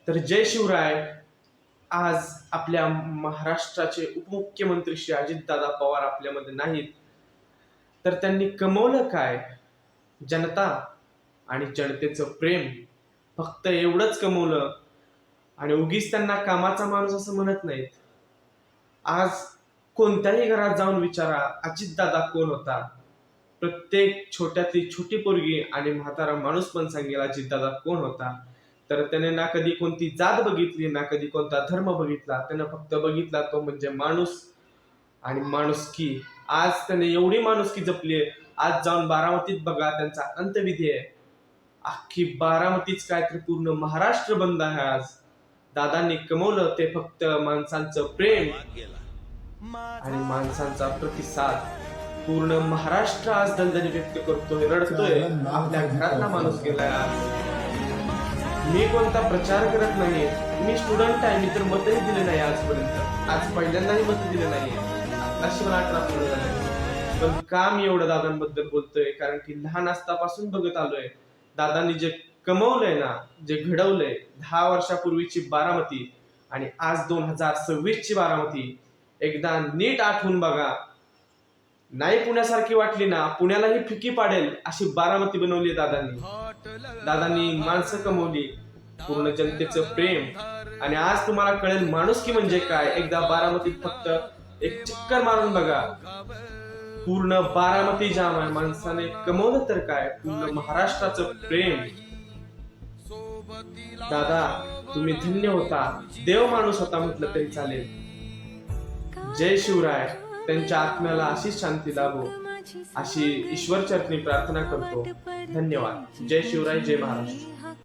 तर जय शिवराय. आज आपल्या महाराष्ट्राचे उपमुख्यमंत्री श्री अजितदादा पवार आपल्यामध्ये नाहीत, तर त्यांनी कमवलं काय? जनता आणि जनतेचं प्रेम. फक्त एवढंच कमवलं. आणि उगीच त्यांना कामाचा माणूस असं म्हणत नाहीत. आज कोणत्याही घरात जाऊन विचारा, अजितदादा कोण होता? प्रत्येक छोट्यातली छोटी पोरगी आणि म्हातारा माणूस पण सांगेल अजितदादा कोण होता. तर त्याने ना कधी कोणती जात बघितली, ना कधी कोणता धर्म बघितला. त्यानं फक्त बघितला तो म्हणजे माणूस आणि माणुसकी. आज त्याने एवढी माणुसकी जपली. आज जाऊन बारामतीत बघा, त्यांचा अंत्यविधी आहे. अख्खी बारामतीच काय तर पूर्ण महाराष्ट्र बंद आहे आज. दादांनी कमवलं ते फक्त माणसांचं प्रेम आणि माणसांचा प्रतिसाद. पूर्ण महाराष्ट्र आज दलदली व्यक्त करतोय, रडतोय. आपल्या घरातला माणूस गेलाय आज. मी कोणता प्रचार करत नाही, मी स्टुडंट आहे. मी तर मतही दिले नाही आजपर्यंत. आज पहिल्यांदाही मत दिले नाही. आताशी मला 18 पूर्ण झाले. पण का मी एवढं दादांबद्दल बोलतोय? कारण की लहान असतापासून बघत आलोय दादांनी जे कमवलंय ना, जे घडवलंय. 10 वर्षापूर्वीची बारामती आणि आज 2026 ची बारामती एकदा नीट आठवून बघा. नाही पुण्यासारखी वाटली ना, पुण्यालाही फिकी पाडेल अशी बारामती बनवली दादांनी. दादांनी माणसं कमवली, पूर्ण जनतेचं प्रेम. आणि आज तुम्हाला कळेल माणुसकी म्हणजे काय. एकदा बारामतीत फक्त एक चक्कर मारून बघा. पूर्ण बारामती जाम आहे. माणसाने कमवलं तर काय, पूर्ण महाराष्ट्राचं प्रेम. दादा तुम्ही धन्य होता, देव माणूस होता म्हटलं तरी चालेल. जय शिवराय. त्यांच्या आत्म्याला अशीच शांती लाभो अशी ईश्वर चरणी प्रार्थना करतो. धन्यवाद. जय शिवराय, जय महाराष्ट्र.